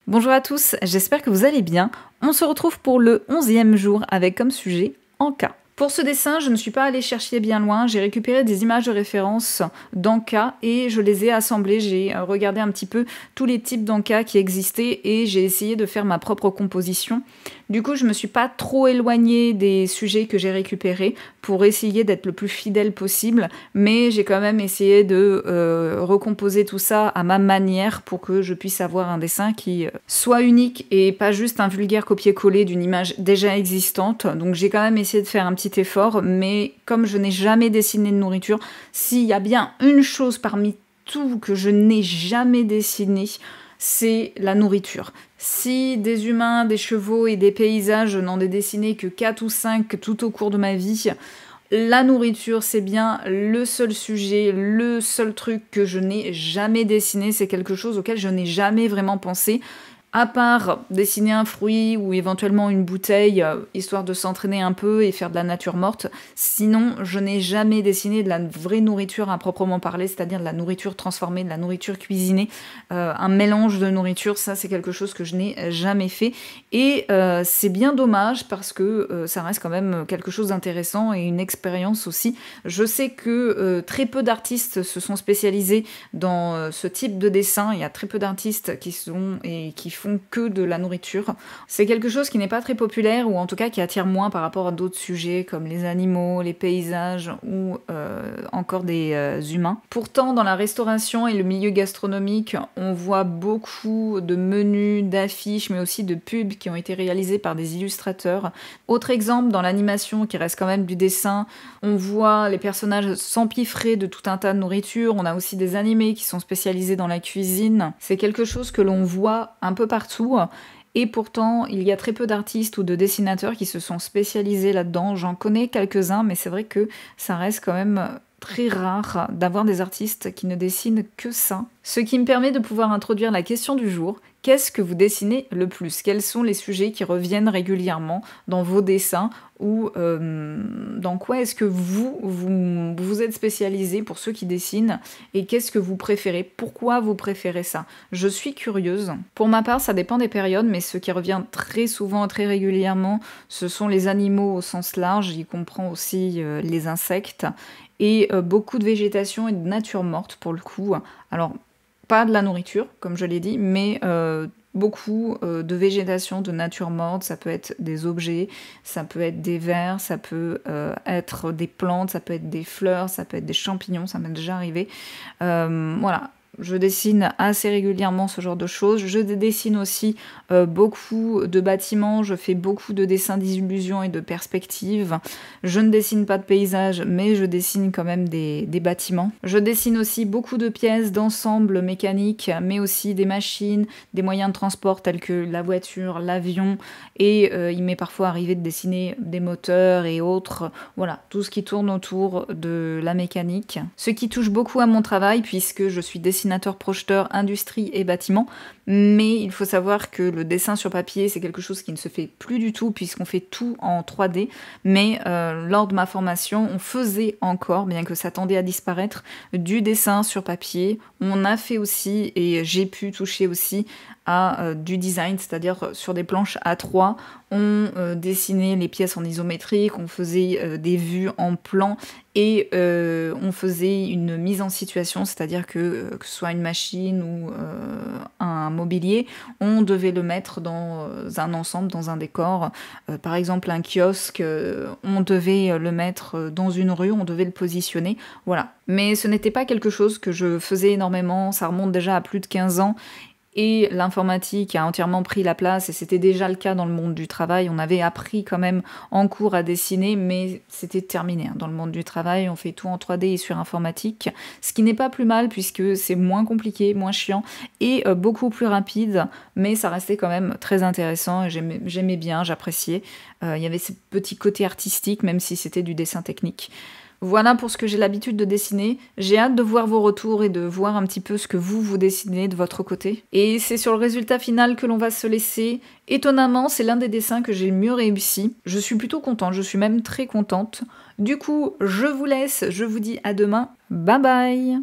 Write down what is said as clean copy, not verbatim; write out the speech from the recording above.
Bonjour à tous, j'espère que vous allez bien. On se retrouve pour le 11e jour avec comme sujet Anka. Pour ce dessin, je ne suis pas allée chercher bien loin, j'ai récupéré des images de référence d'Anka et je les ai assemblées, j'ai regardé un petit peu tous les types d'Anka qui existaient et j'ai essayé de faire ma propre composition. Du coup, je me suis pas trop éloignée des sujets que j'ai récupérés pour essayer d'être le plus fidèle possible, mais j'ai quand même essayé de recomposer tout ça à ma manière pour que je puisse avoir un dessin qui soit unique et pas juste un vulgaire copier-coller d'une image déjà existante. Donc j'ai quand même essayé de faire un petit effort, mais comme je n'ai jamais dessiné de nourriture, s'il y a bien une chose parmi tout que je n'ai jamais dessiné, c'est la nourriture. Si des humains, des chevaux et des paysages, je n'en ai dessiné que 4 ou 5 tout au cours de ma vie, la nourriture, c'est bien le seul sujet, le seul truc que je n'ai jamais dessiné, c'est quelque chose auquel je n'ai jamais vraiment pensé. À part dessiner un fruit ou éventuellement une bouteille, histoire de s'entraîner un peu et faire de la nature morte, sinon je n'ai jamais dessiné de la vraie nourriture à proprement parler, c'est-à-dire de la nourriture transformée, de la nourriture cuisinée, un mélange de nourriture, ça c'est quelque chose que je n'ai jamais fait. Et c'est bien dommage parce que ça reste quand même quelque chose d'intéressant et une expérience aussi. Je sais que très peu d'artistes se sont spécialisés dans ce type de dessin, il y a très peu d'artistes qui font que de la nourriture. C'est quelque chose qui n'est pas très populaire ou en tout cas qui attire moins par rapport à d'autres sujets comme les animaux, les paysages ou encore des humains. Pourtant, dans la restauration et le milieu gastronomique, on voit beaucoup de menus, d'affiches, mais aussi de pubs qui ont été réalisés par des illustrateurs. Autre exemple, dans l'animation qui reste quand même du dessin, on voit les personnages s'empiffrer de tout un tas de nourriture. On a aussi des animés qui sont spécialisés dans la cuisine. C'est quelque chose que l'on voit un peu partout. Et pourtant, il y a très peu d'artistes ou de dessinateurs qui se sont spécialisés là-dedans. J'en connais quelques-uns, mais c'est vrai que ça reste quand même très rare d'avoir des artistes qui ne dessinent que ça. Ce qui me permet de pouvoir introduire la question du jour. Qu'est-ce que vous dessinez le plus? Quels sont les sujets qui reviennent régulièrement dans vos dessins? Ou dans quoi est-ce que vous êtes spécialisé pour ceux qui dessinent? Et qu'est-ce que vous préférez? Pourquoi vous préférez ça? Je suis curieuse. Pour ma part, ça dépend des périodes, mais ce qui revient très souvent, très régulièrement, ce sont les animaux au sens large. Il comprend aussi les insectes. Et beaucoup de végétation et de nature morte pour le coup. Alors, pas de la nourriture, comme je l'ai dit, mais beaucoup de végétation, de nature morte. Ça peut être des objets, ça peut être des vers, ça peut être des plantes, ça peut être des fleurs, ça peut être des champignons, ça m'est déjà arrivé. Voilà. Je dessine assez régulièrement ce genre de choses. Je dessine aussi beaucoup de bâtiments, je fais beaucoup de dessins d'illusions et de perspectives. Je ne dessine pas de paysages, mais je dessine quand même des bâtiments. Je dessine aussi beaucoup de pièces d'ensemble mécaniques, mais aussi des machines, des moyens de transport tels que la voiture, l'avion, et il m'est parfois arrivé de dessiner des moteurs et autres. Voilà, tout ce qui tourne autour de la mécanique. Ce qui touche beaucoup à mon travail, puisque je suis dessinateur projeteur industrie et bâtiment, mais il faut savoir que le dessin sur papier c'est quelque chose qui ne se fait plus du tout puisqu'on fait tout en 3D, mais lors de ma formation on faisait encore, bien que ça tendait à disparaître, du dessin sur papier. On a fait aussi, et j'ai pu toucher aussi à du design, c'est-à-dire sur des planches A3, on dessinait les pièces en isométrique, on faisait des vues en plan et on faisait une mise en situation, c'est-à-dire que ce soit une machine ou un mobilier, on devait le mettre dans un ensemble, dans un décor. Par exemple, un kiosque, on devait le mettre dans une rue, on devait le positionner, voilà. Mais ce n'était pas quelque chose que je faisais énormément, ça remonte déjà à plus de 15 ans, et l'informatique a entièrement pris la place, et c'était déjà le cas dans le monde du travail. On avait appris quand même en cours à dessiner, mais c'était terminé. Dans le monde du travail, on fait tout en 3D et sur informatique, ce qui n'est pas plus mal puisque c'est moins compliqué, moins chiant et beaucoup plus rapide, mais ça restait quand même très intéressant, et j'aimais bien, j'appréciais. Il y avait ce petit côté artistique, même si c'était du dessin technique. Voilà pour ce que j'ai l'habitude de dessiner. J'ai hâte de voir vos retours et de voir un petit peu ce que vous dessinez de votre côté. Et c'est sur le résultat final que l'on va se laisser. Étonnamment, c'est l'un des dessins que j'ai le mieux réussi. Je suis plutôt contente, je suis même très contente. Du coup, je vous laisse, je vous dis à demain. Bye bye!